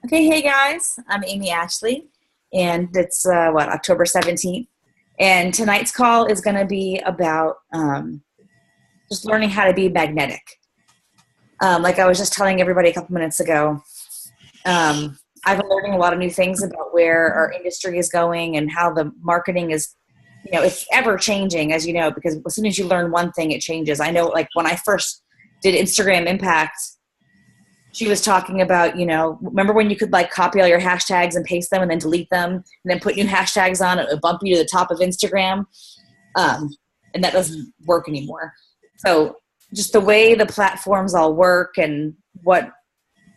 Okay, hey guys, I'm Amy Ashley, and it's October 17th. And tonight's call is going to be about just learning how to be magnetic. Like I was just telling everybody a couple minutes ago, I've been learning a lot of new things about where our industry is going and how the marketing is, it's ever changing, as you know, because as soon as you learn one thing, it changes. I know, like when I first did Instagram Impact, she was talking about, remember when you could like copy all your hashtags and paste them and then delete them and then put new hashtags on, it would bump you to the top of Instagram. And that doesn't work anymore. So just the way the platforms all work and what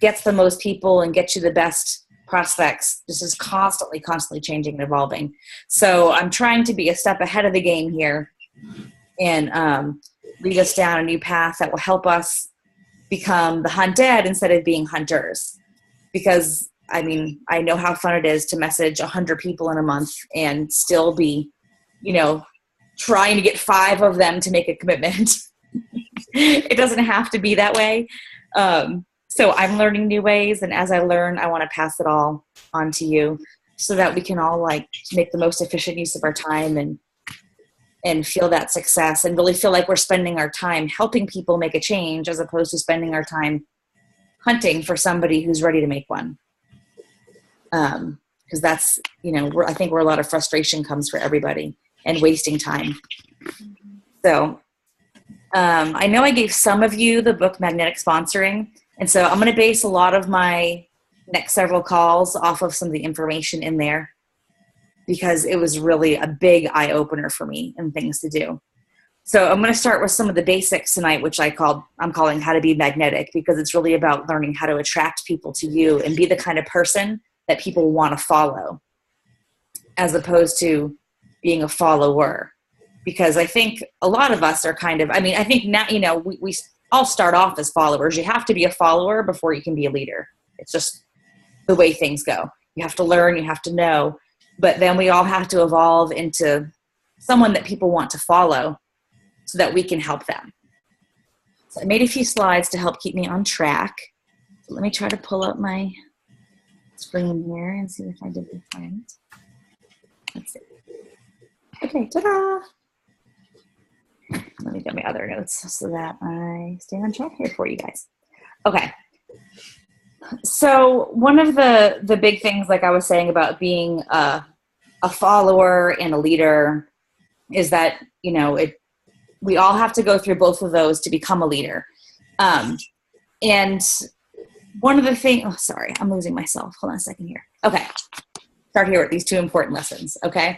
gets the most people and gets you the best prospects, this is constantly changing and evolving. So I'm trying to be a step ahead of the game here and lead us down a new path that will help us become the hunted instead of being hunters. Because I know how fun it is to message 100 people in a month and still be, trying to get 5 of them to make a commitment. It doesn't have to be that way. So I'm learning new ways, and as I learn, I want to pass it all on to you so that we can all make the most efficient use of our time and feel that success and really feel like we're spending our time helping people make a change as opposed to spending our time hunting for somebody who's ready to make one. Because that's, I think where a lot of frustration comes for everybody and wasting time. So I know I gave some of you the book Magnetic Sponsoring. And so I'm going to base a lot of my next several calls off of some of the information in there, because it was really a big eye-opener for me and things to do. So I'm going to start with some of the basics tonight, which I'm calling How to Be Magnetic, because it's really about learning how to attract people to you and be the kind of person that people want to follow, as opposed to being a follower. Because I think a lot of us are I think now, we all start off as followers. You have to be a follower before you can be a leader. It's just the way things go. You have to learn, you have to know. But then we all have to evolve into someone that people want to follow so that we can help them. So I made a few slides to help keep me on track. So let me try to pull up my screen here and see if I did the right. Let's see. Okay, ta-da! Let me get my other notes so that I stay on track here for you guys. Okay. So one of the big things, like I was saying about being a follower and a leader, is that, we all have to go through both of those to become a leader. And one of the things, sorry, I'm losing myself. Hold on a second here. Okay. Start here with these 2 important lessons. Okay.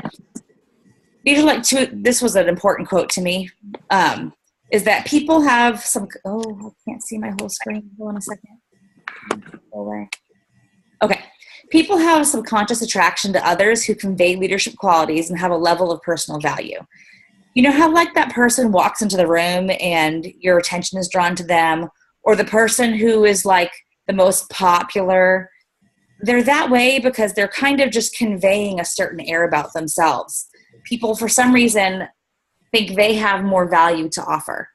These are 2, this was an important quote to me, is that people have some, I can't see my whole screen. Hold on a second. Go away. Okay. People have a subconscious attraction to others who convey leadership qualities and have a level of personal value. You know how that person walks into the room and your attention is drawn to them, or the person who is the most popular? They're that way because they're kind of just conveying a certain air about themselves. People, for some reason, think they have more value to offer.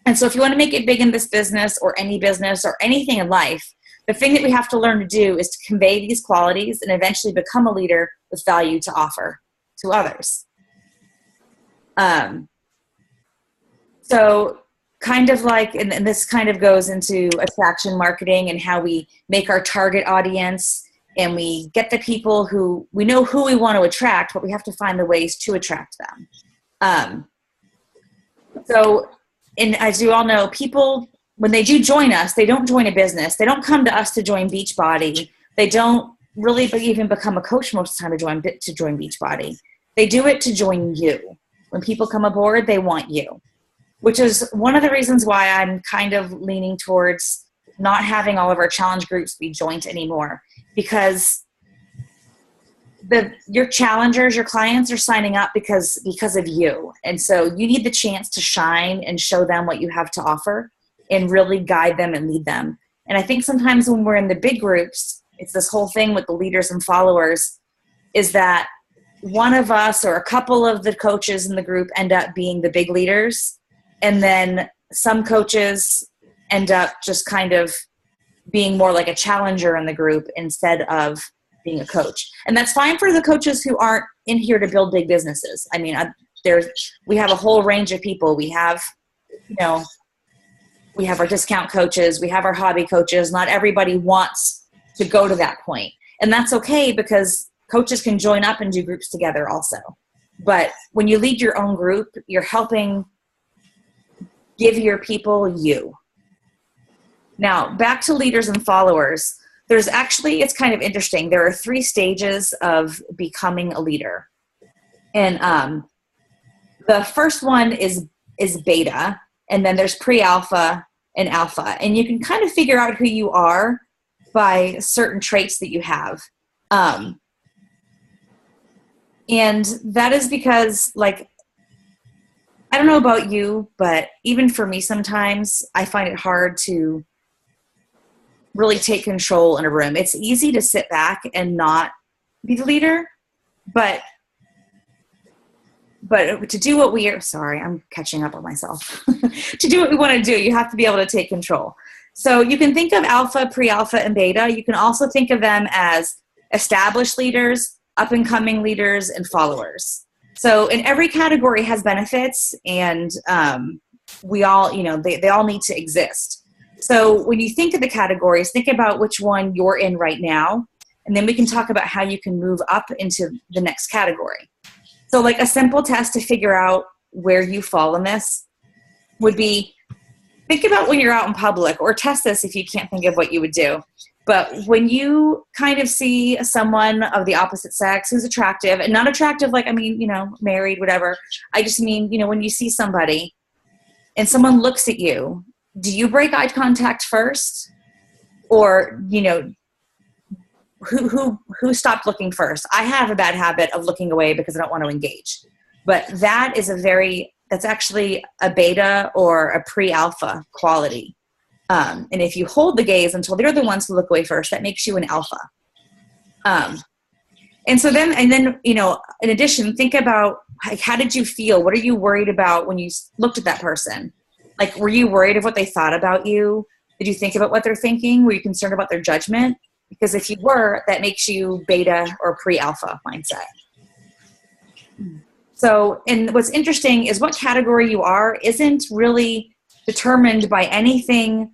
And so if you want to make it big in this business or anything in life, the thing that we have to learn to do is to convey these qualities and eventually become a leader with value to offer to others. So kind of and this kind of goes into attraction marketing and how we make our target audience, and we get the people who we know who we want to attract, but we have to find the ways to attract them. And as you all know, people, when they do join us, they don't join a business. They don't come to us to join Beachbody. They don't really even become a coach most of the time to join Beachbody. They do it to join you. When people come aboard, they want you, which is one of the reasons why I'm kind of leaning towards not having all of our challenge groups be joint anymore, because your challengers, your clients are signing up because of you. And so you need the chance to shine and show them what you have to offer and really guide them and lead them. And I think sometimes when we're in the big groups, it's this whole thing with the leaders and followers, is that one of us or a couple of the coaches in the group end up being the big leaders. And then some coaches end up just kind of being more like a challenger in the group instead of being a coach. And that's fine for the coaches who aren't in here to build big businesses. I mean, we have a whole range of people. We have, we have our discount coaches, we have our hobby coaches. Not everybody wants to go to that point. And that's okay, because coaches can join up and do groups together also. But when you lead your own group, you're helping give your people you. Now, back to leaders and followers. It's kind of interesting. There are 3 stages of becoming a leader. And the first one is beta, and then there's pre-alpha and alpha. And you can kind of figure out who you are by certain traits that you have. And that is because, like, I don't know about you, but even for me sometimes, I find it hard to really take control in a room. It's easy to sit back and not be the leader, but to do what I'm catching up on myself. To do what we want to do, you have to be able to take control. So you can think of alpha, pre-alpha, and beta. You can also think of them as established leaders, up-and-coming leaders, and followers. So in every category has benefits, and we all, they all need to exist. So when you think of the categories, think about which one you're in right now, and then we can talk about how you can move up into the next category. So like a simple test to figure out where you fall in this would be, think about when you're out in public, or test this if you can't think of what you would do. But when you kind of see someone of the opposite sex who's attractive, and not attractive like, married, whatever. I just mean, when you see somebody and someone looks at you, do you break eye contact first? Or, who stopped looking first? I have a bad habit of looking away because I don't want to engage. But that's actually a beta or a pre-alpha quality. And if you hold the gaze until they're the ones who look away first, that makes you an alpha. And then, in addition, think about, like, how did you feel? What are you worried about when you looked at that person? Like, were you worried of what they thought about you? Did you think about what they're thinking? Were you concerned about their judgment? Because if you were, that makes you beta or pre-alpha mindset. So, and what's interesting is what category you are isn't really determined by anything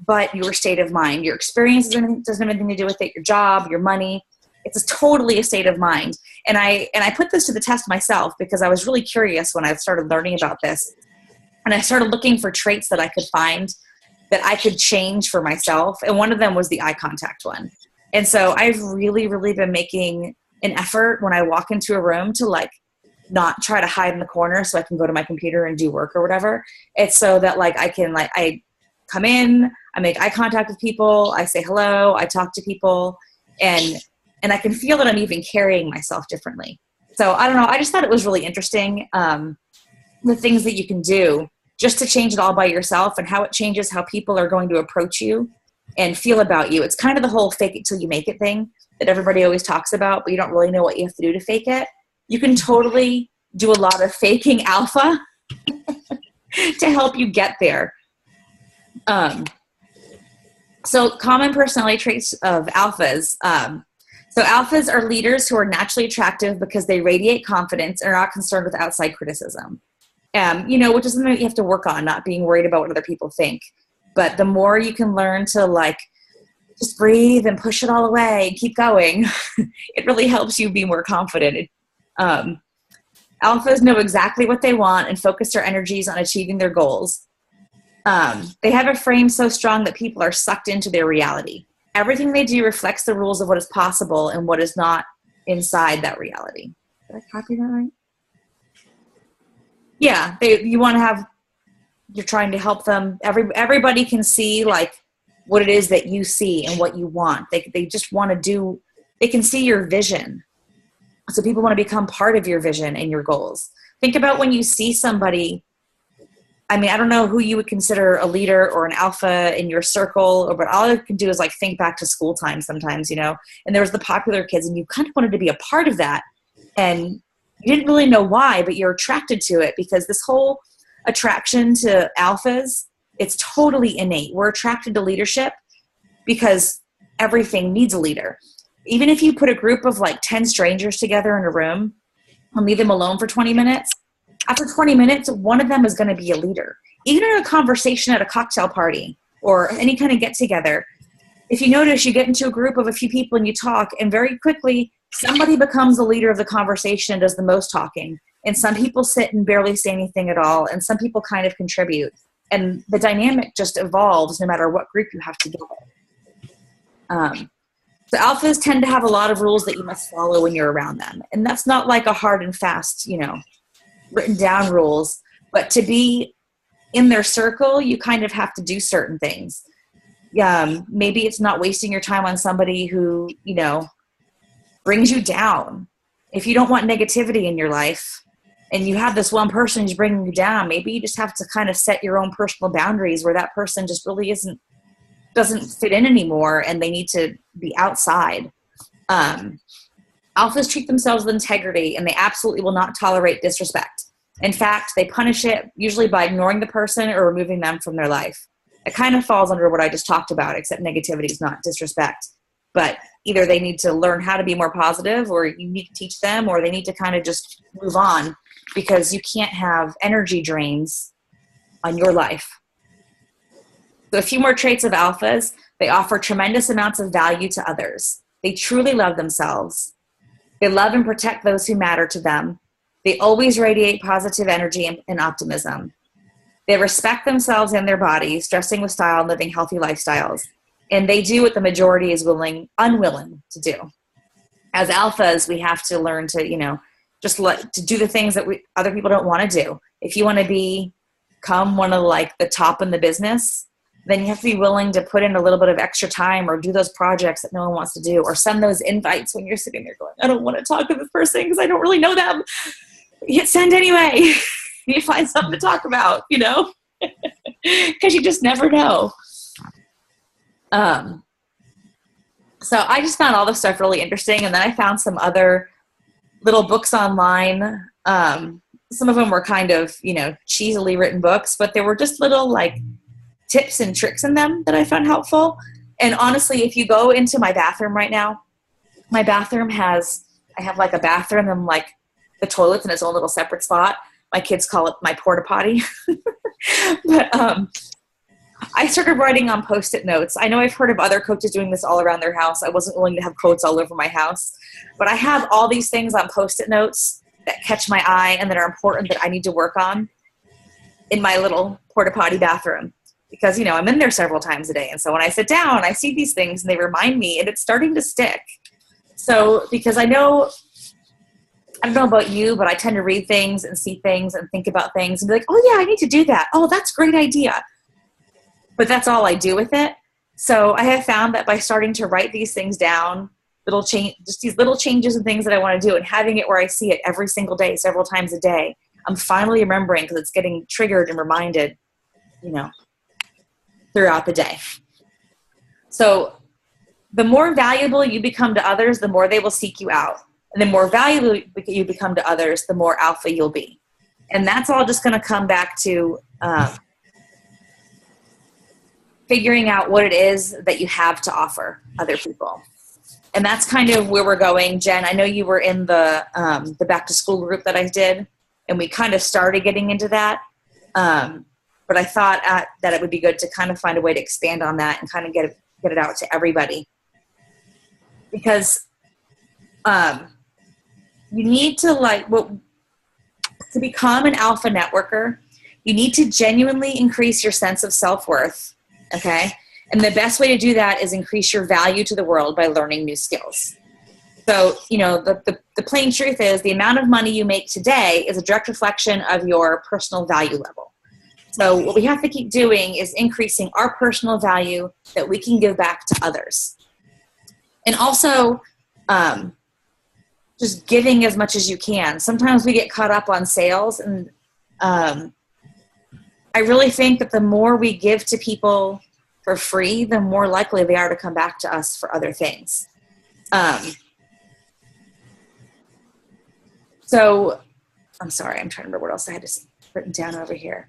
but your state of mind. Your experience doesn't have anything to do with it, your job, your money. It's totally a state of mind. And I put this to the test myself because I was really curious when I started learning about this. And I started looking for traits that I could find that I could change for myself. And one of them was the eye contact one. And so I've really, really been making an effort when I walk into a room to, like, not try to hide in the corner so I can go to my computer and do work or whatever. It's so that, like, I come in, I make eye contact with people, I say hello, I talk to people, and I can feel that I'm even carrying myself differently. So I don't know. I just thought it was really interesting, the things that you can do just to change it all by yourself, and how it changes how people are going to approach you and feel about you. It's kind of the whole fake it till you make it thing that everybody always talks about, but you don't really know what you have to do to fake it. You can totally do a lot of faking alpha to help you get there. So common personality traits of alphas. So alphas are leaders who are naturally attractive because they radiate confidence and are not concerned with outside criticism. Which is something that you have to work on, not being worried about what other people think. But the more you can learn to, like, just breathe and push it all away and keep going, it really helps you be more confident. Alphas know exactly what they want and focus their energies on achieving their goals. They have a frame so strong that people are sucked into their reality. Everything they do reflects the rules of what is possible and what is not inside that reality. Did I copy that right? Yeah, you're trying to help them. Everybody can see, like, what it is that you see and what you want. They just want to do, they can see your vision. So people want to become part of your vision and your goals. Think about when you see somebody. I mean, I don't know who you would consider a leader or an alpha in your circle, but all I can do is, like, think back to school time sometimes, and there was the popular kids, and you kind of wanted to be a part of that. And you didn't really know why, but you're attracted to it because this whole attraction to alphas, it's totally innate. We're attracted to leadership because everything needs a leader. Even if you put a group of like 10 strangers together in a room and leave them alone for 20 minutes, after 20 minutes, one of them is going to be a leader. Even in a conversation at a cocktail party or any kind of get together, if you notice, you get into a group of a few people and you talk, and very quickly somebody becomes the leader of the conversation and does the most talking. And some people sit and barely say anything at all, and some people kind of contribute. And the dynamic just evolves no matter what group you have together. So alphas tend to have a lot of rules that you must follow when you're around them. And that's not like a hard and fast, written down rules. But to be in their circle, you kind of have to do certain things. Maybe it's not wasting your time on somebody who, brings you down. If you don't want negativity in your life and you have this one person who's bringing you down, maybe you just have to kind of set your own personal boundaries where that person just really doesn't fit in anymore and they need to be outside. Alphas treat themselves with integrity, and they absolutely will not tolerate disrespect. In fact, they punish it usually by ignoring the person or removing them from their life. It kind of falls under what I just talked about, except negativity is not disrespect. But either they need to learn how to be more positive, or you need to teach them, or they need to kind of just move on, because you can't have energy drains on your life. So a few more traits of alphas: they offer tremendous amounts of value to others. They truly love themselves. They love and protect those who matter to them. They always radiate positive energy and optimism. They respect themselves and their bodies, dressing with style and living healthy lifestyles. And they do what the majority is unwilling to do. As alphas, we have to learn to, to do the things that other people don't want to do. If you want to become one of the top in the business, then you have to be willing to put in a little bit of extra time, or do those projects that no one wants to do, or send those invites when you're sitting there going, I don't want to talk to this person because I don't really know them. You hit send anyway. You find something to talk about, because you just never know. So I just found all this stuff really interesting. And then I found some other little books online. Some of them were kind of, cheesily written books, but there were just little tips and tricks in them that I found helpful. And honestly, if you go into my bathroom right now, my bathroom I have a bathroom and the toilet's in its own little separate spot. My kids call it my porta potty. But I started writing on Post-it notes. I know I've heard of other coaches doing this all around their house. I wasn't willing to have quotes all over my house. But I have all these things on Post-it notes that catch my eye and that are important that I need to work on in my little porta potty bathroom. Because, I'm in there several times a day. And so when I sit down, I see these things and they remind me, and it's starting to stick. So because I don't know about you, but I tend to read things and see things and think about things and be like, oh yeah, I need to do that. Oh, that's a great idea. But that's all I do with it. So I have found that by starting to write these things down, just these little changes and things that I want to do, and having it where I see it every single day, several times a day, I'm finally remembering, because it's getting triggered and reminded, throughout the day. So the more valuable you become to others, the more they will seek you out. And the more valuable you become to others, the more alpha you'll be. And that's all just going to come back to figuring out what it is that you have to offer other people. And that's kind of where we're going. Jen, I know you were in the back to school group that I did, and we kind of started getting into that. But I thought that it would be good to kind of find a way to expand on that and kind of get it out to everybody. Because you need to to become an alpha networker, you need to genuinely increase your sense of self-worth, okay? And the best way to do that is increase your value to the world by learning new skills. So, the plain truth is the amount of money you make today is a direct reflection of your personal value level. So what we have to keep doing is increasing our personal value that we can give back to others. And also, just giving as much as you can. Sometimes we get caught up on sales, and I really think that the more we give to people for free, the more likely they are to come back to us for other things. So I'm sorry, I'm trying to remember what else I had written down over here.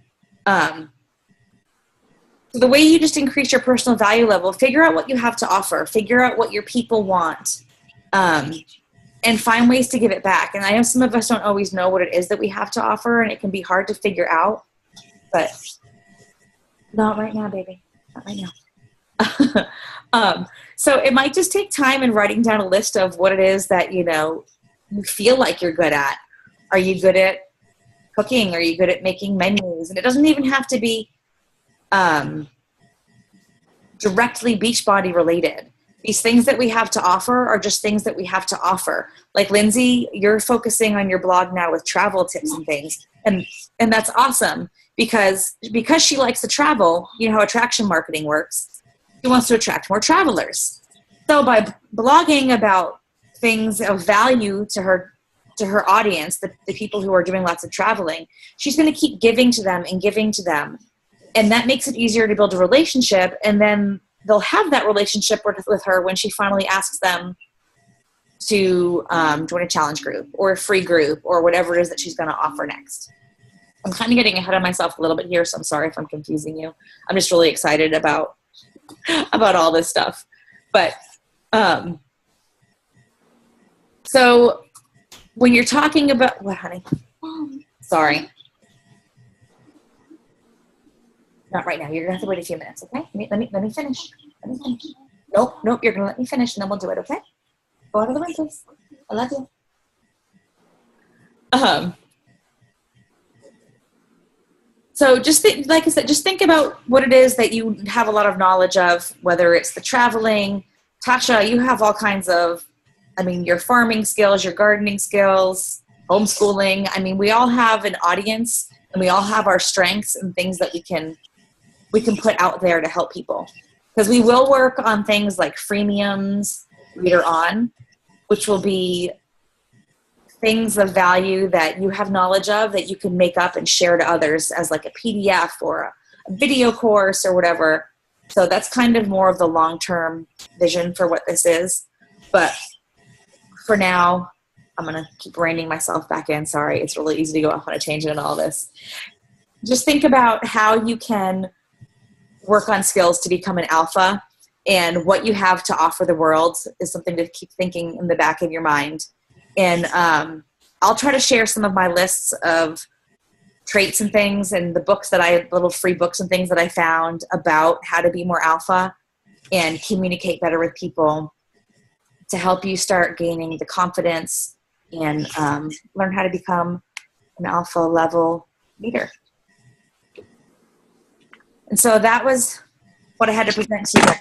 So the way you just increase your personal value level, figure out what you have to offer, figure out what your people want, and find ways to give it back. And I know some of us don't always know what it is that we have to offer, and it can be hard to figure out, but not right now, baby. Not right now. So it might just take time and writing down a list of what it is that, you know, you feel like you're good at. Are you good at cooking? Are you good at making menus? And it doesn't even have to be directly Beachbody related. These things that we have to offer are just things that we have to offer. Like Lindsay, you're focusing on your blog now with travel tips and things. And that's awesome because she likes to travel, you know how attraction marketing works. She wants to attract more travelers. So by blogging about things of value to her audience, the people who are doing lots of traveling, she's going to keep giving to them and giving to them. And that makes it easier to build a relationship. And then they'll have that relationship with her when she finally asks them to join a challenge group or a free group or whatever it is that she's going to offer next. I'm kind of getting ahead of myself a little bit here, so I'm sorry if I'm confusing you. I'm just really excited about all this stuff. But so when you're talking about what, honey? Sorry. Not right now. You're gonna have to wait a few minutes, okay? Let me finish. Nope. You're gonna let me finish, and then we'll do it, okay? Go out of the way, please. I love you. So just like I said, just think about what it is that you have a lot of knowledge of, whether it's the traveling. Tasha, you have all kinds of, your farming skills, your gardening skills, homeschooling. We all have an audience, and we all have our strengths and things that we can put out there to help people. Because we will work on things like freemiums later on, which will be things of value that you have knowledge of that you can make up and share to others as like a PDF or a video course or whatever. So that's kind of more of the long-term vision for what this is. But for now, I'm going to keep reining myself back in. Sorry, it's really easy to go off on a tangent and all this. Just think about how you can work on skills to become an alpha, and what you have to offer the world is something to keep thinking in the back of your mind. And I'll try to share some of my lists of traits and things and the books that little free books and things that I found about how to be more alpha and communicate better with people to help you start gaining the confidence and learn how to become an alpha level leader. And so that was what I had to present to you guys.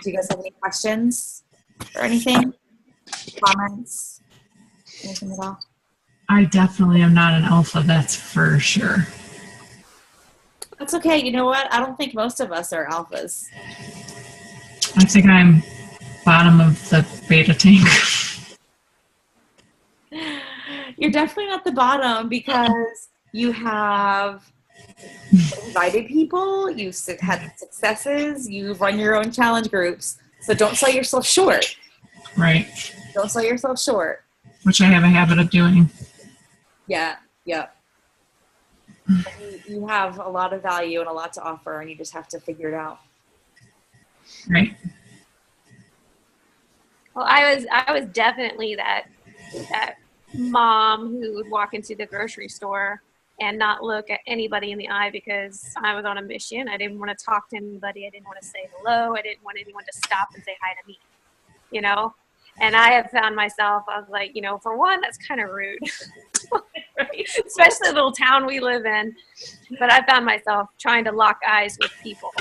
Do you guys have any questions or anything? Comments? Anything at all? I definitely am not an alpha, that's for sure. That's okay. You know what? I don't think most of us are alphas. I think I'm bottom of the beta tank. You're definitely not the bottom because you have invited people, you've had successes, you've run your own challenge groups. So don't sell yourself short. Right. Don't sell yourself short. Which I have a habit of doing. Yeah. You have a lot of value and a lot to offer, and you just have to figure it out. Right. Well, I was definitely that mom who would walk into the grocery store and not look at anybody in the eye because I was on a mission. I didn't want to talk to anybody. I didn't want to say hello. I didn't want anyone to stop and say hi to me, And I have found myself, I was like, for one, that's kind of rude, right? Especially the little town we live in. But I found myself trying to lock eyes with people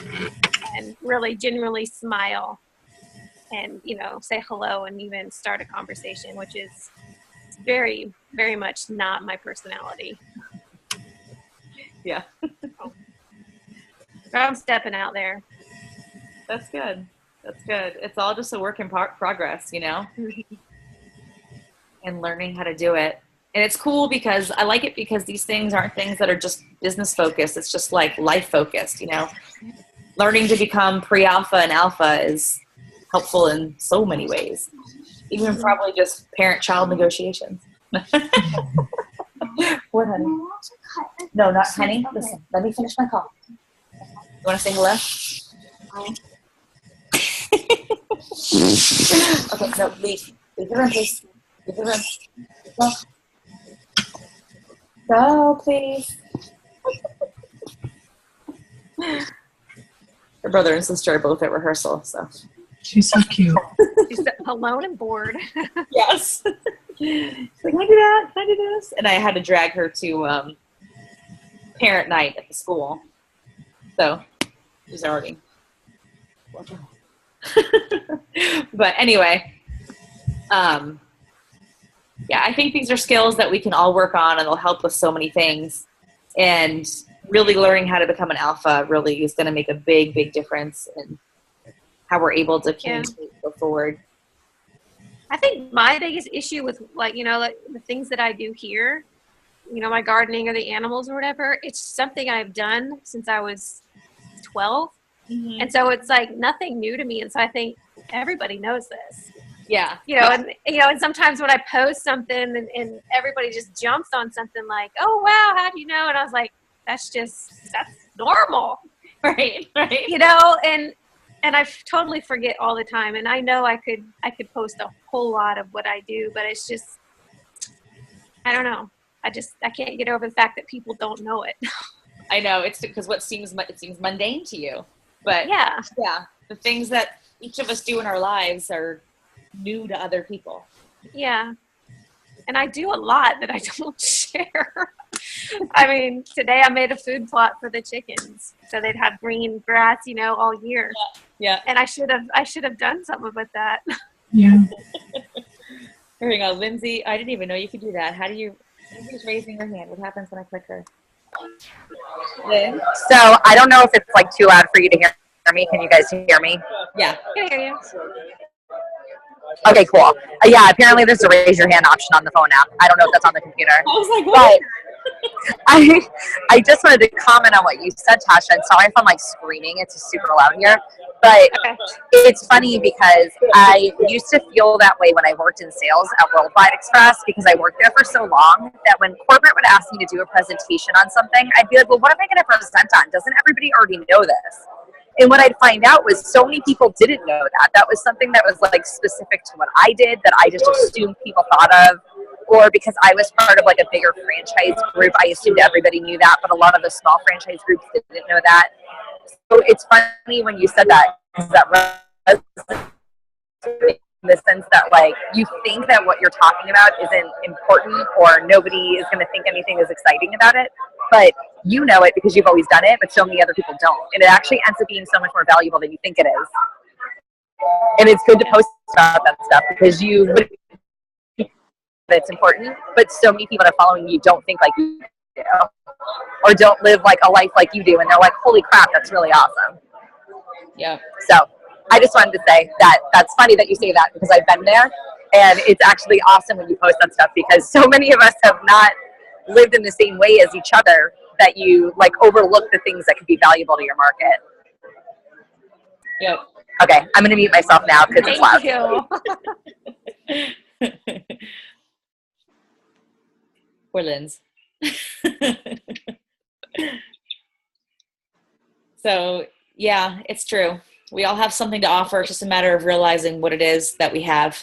and really genuinely smile and, say hello and even start a conversation, which is very, very much not my personality. Yeah. So I'm stepping out there. That's good. It's all just a work in progress, and learning how to do it. And it's cool because I like it because these things aren't things that are just business focused. It's just like life focused, Learning to become pre-alpha and alpha is helpful in so many ways, even probably just parent-child negotiations. What, honey? No, not honey. Listen, let me finish my call. want to say hello? Okay, no, leave. Leave the room, please. Leave the room. Go. Go, please. Her brother and sister are both at rehearsal, so. She's so cute. She's alone and bored. Yes. She's like, can I do that? Can I do this? And I had to drag her to parent night at the school. So she's already. But anyway, yeah, I think these are skills that we can all work on, and they'll help with so many things. And really learning how to become an alpha really is going to make a big, big difference in how we're able to communicate go forward. I think my biggest issue with like the things that I do here, my gardening or the animals or whatever, it's something I've done since I was 12. Mm-hmm. And so it's like nothing new to me. And so I think everybody knows this. Yeah. And sometimes when I post something and everybody just jumps on something like, oh, wow, how do you know? And I was like, that's normal. Right. And I totally forget all the time. And I know I could post a whole lot of what I do, but it's just, I don't know. I can't get over the fact that people don't know it. I know, it's because it seems mundane to you. But yeah, the things that each of us do in our lives are new to other people. Yeah. And I do a lot that I don't share. I mean, today I made a food plot for the chickens so they'd have green grass, all year. Yeah. And I should have done something with that. Yeah. Here we go, Lindsay. I didn't even know you could do that. How do you? Lindsay's raising her hand. What happens when I click her? Lynn? So I don't know if it's like too loud for you to hear me. Can you guys hear me? Yeah. I can hear you. Okay, cool. Yeah, apparently there's a raise your hand option on the phone app. I don't know if that's on the computer. I was like, what? But I just wanted to comment on what you said, Tasha. And sorry if I'm like screaming. It's super loud here. But it's funny because I used to feel that way when I worked in sales at Worldwide Express because I worked there for so long that when corporate would ask me to do a presentation on something, I'd be like, well, what am I going to present on? Doesn't everybody already know this? And what I'd find out was so many people didn't know that. That was something that was like specific to what I did that I just assumed people thought of. Or because I was part of like a bigger franchise group, I assumed everybody knew that, but a lot of the small franchise groups didn't know that. So it's funny when you said that, because that resonates in the sense that like you think that what you're talking about isn't important or nobody is going to think anything is exciting about it, but you know it because you've always done it, but so many other people don't. And it actually ends up being so much more valuable than you think it is. And it's good to post about that stuff because you would it's important, but so many people that are following you don't think like you do or don't live like a life like you do, and they're like, holy crap, that's really awesome. Yeah. So I just wanted to say that that's funny that you say that because I've been there, and it's actually awesome when you post that stuff because so many of us have not lived in the same way as each other that you like overlook the things that could be valuable to your market. Yep. Okay, I'm going to mute myself now because it's loud. Thank you. Poor Linz. So, yeah, it's true. We all have something to offer. It's just a matter of realizing what it is that we have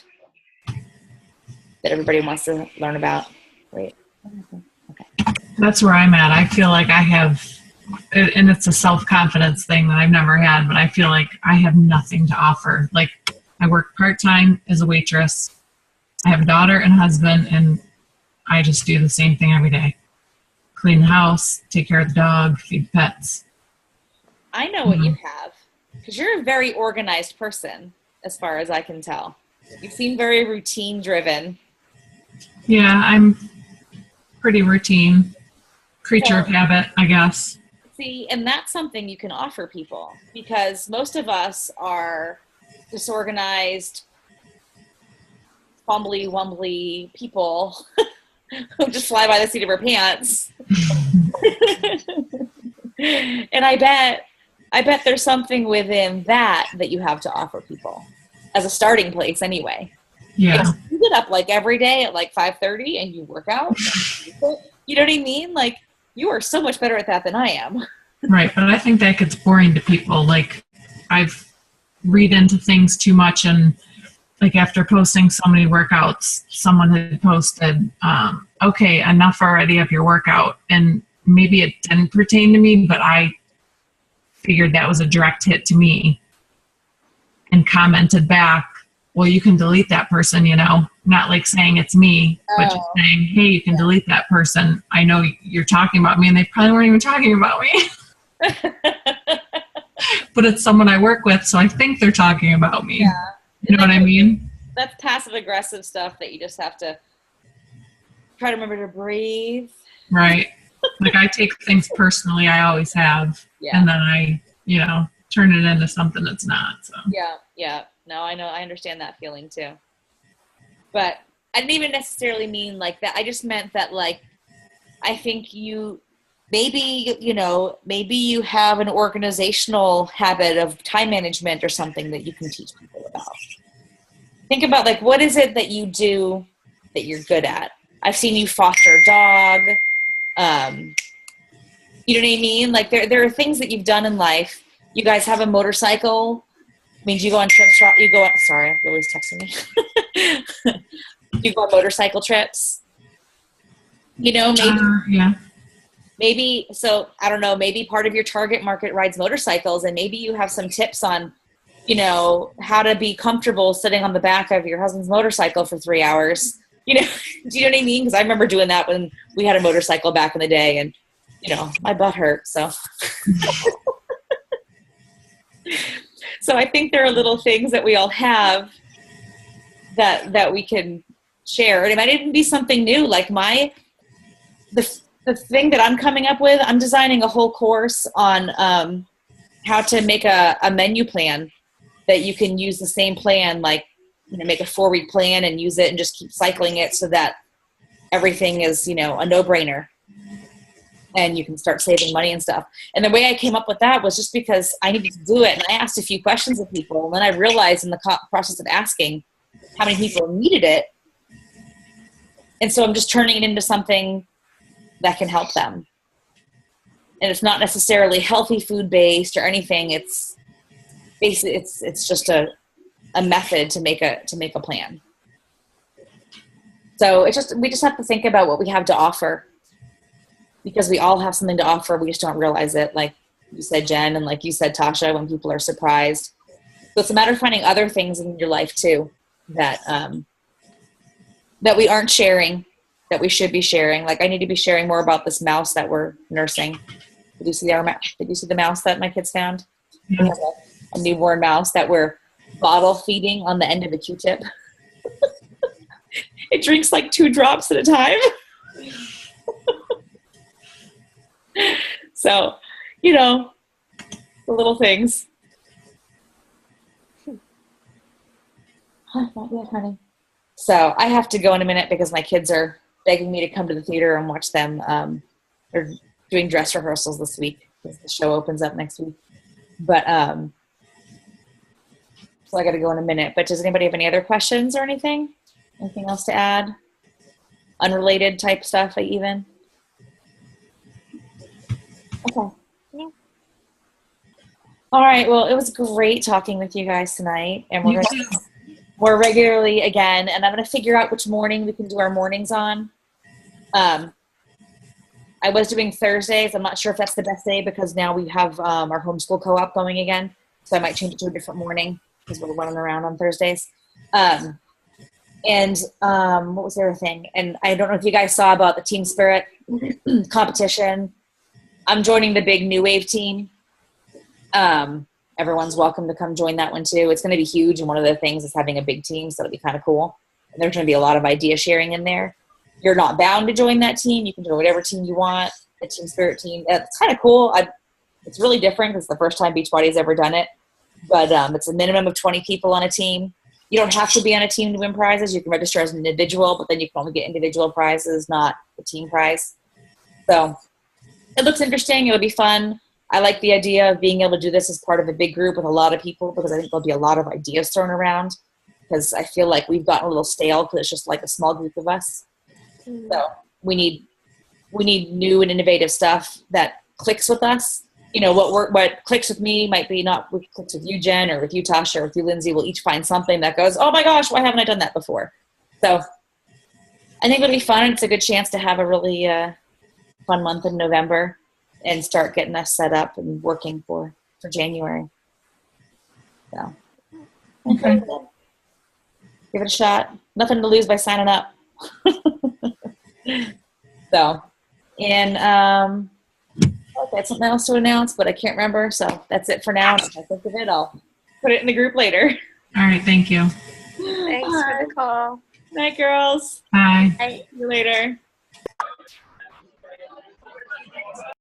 that everybody wants to learn about. Wait. Okay. That's where I'm at. I feel like I have, and it's a self-confidence thing that I've never had, but I feel like I have nothing to offer. Like, I work part-time as a waitress. I have a daughter and husband, and I just do the same thing every day. Clean the house, take care of the dog, feed pets. I know what you have, because you're a very organized person, as far as I can tell. You seem very routine-driven. Yeah, I'm pretty routine. Creature of habit, I guess. See, and that's something you can offer people, because most of us are disorganized, fumbly-wumbly people who just fly by the seat of our pants. And I bet there's something within that you have to offer people as a starting place anyway. Yeah. If you get up like every day at like 5:30 and you work out, you know what I mean? Like, you are so much better at that than I am. Right, but I think that gets boring to people. Like, I've read into things too much, and like after posting so many workouts, someone had posted, okay, enough already of your workout. And maybe it didn't pertain to me, but I figured that was a direct hit to me and commented back, well, you can delete that person, not like saying it's me, but just saying, hey, you can delete that person. I know you're talking about me, and they probably weren't even talking about me. But it's someone I work with, so I think they're talking about me. Yeah. You know what I mean? That's passive aggressive stuff that you just have to try to remember to breathe. Right. Like, I take things personally. I always have. Yeah. And then I, turn it into something that's not. So. Yeah. No, I know. I understand that feeling too. But I didn't even necessarily mean like that. I just meant that, like, I think maybe you have an organizational habit of time management or something that you can teach people about. Think about, like, what is it that you do that you're good at? I've seen you foster a dog. You know what I mean? Like, there are things that you've done in life. You guys have a motorcycle. I mean, do you go on trips? Sorry, Lily's texting me. You go on motorcycle trips. Maybe. Yeah. Maybe, so I don't know, maybe part of your target market rides motorcycles, and maybe you have some tips on, how to be comfortable sitting on the back of your husband's motorcycle for 3 hours. Do you know what I mean? Because I remember doing that when we had a motorcycle back in the day, and, my butt hurt. So, so I think there are little things that we all have that we can share. And it might even be something new. Like the thing that I'm coming up with, I'm designing a whole course on how to make a menu plan that you can use the same plan, like, make a 4-week plan and use it and just keep cycling it so that everything is, a no-brainer and you can start saving money and stuff. And the way I came up with that was just because I needed to do it. And I asked a few questions of people, and then I realized in the process of asking how many people needed it. And so I'm just turning it into something that can help them. And it's not necessarily healthy food based or anything. It's basically, it's just a method to make a plan. So we just have to think about what we have to offer, because we all have something to offer. We just don't realize it. Like you said, Jen, and like you said, Tasha, when people are surprised. So it's a matter of finding other things in your life too, that we aren't sharing, that we should be sharing. Like, I need to be sharing more about this mouse that we're nursing. Did you see the mouse that my kids found? Yeah. We have a newborn mouse that we're bottle feeding on the end of a Q-tip. It drinks like 2 drops at a time. So, the little things. Not yet, honey. So I have to go in a minute because my kids are begging me to come to the theater and watch them. They're doing dress rehearsals this week because the show opens up next week. But so I got to go in a minute. But does anybody have any other questions or anything? Anything else to add? Unrelated type stuff, even? Okay. Yeah. All right. Well, it was great talking with you guys tonight, and we're going to more regularly again. And I'm going to figure out which morning we can do our mornings on. I was doing Thursdays. I'm not sure if that's the best day because now we have our homeschool co-op going again. So I might change it to a different morning because we're running around on Thursdays. And what was the other thing? And I don't know if you guys saw about the Team Spirit competition. I'm joining the big New Wave team. Everyone's welcome to come join that one too. It's going to be huge. And one of the things is having a big team. So it'll be kind of cool. And there's going to be a lot of idea sharing in there. You're not bound to join that team. You can join whatever team you want. The Team Spirit team. It's kind of cool. It's really different because it's the first time Beachbody's ever done it. But it's a minimum of 20 people on a team. You don't have to be on a team to win prizes. You can register as an individual, but then you can only get individual prizes, not the team prize. So it looks interesting. It'll be fun. I like the idea of being able to do this as part of a big group with a lot of people because I think there'll be a lot of ideas thrown around because I feel like we've gotten a little stale because it's just like a small group of us. So we need new and innovative stuff that clicks with us you know, what clicks with me might be not what clicks with you, Jen, or with you, Tasha, or with you, Lindsay. We'll each find something that goes, oh my gosh, why haven't I done that before? So I think it'll be fun. It's a good chance to have a really fun month in November and start getting us set up and working for January. So Okay. give it a shot. Nothing to lose by signing up. So, and I had something else to announce, but I can't remember. So that's it for now. If I think of it, I'll put it in the group later. All right. Thank you. Thanks for the call. Night, girls. Bye. Bye. See you later.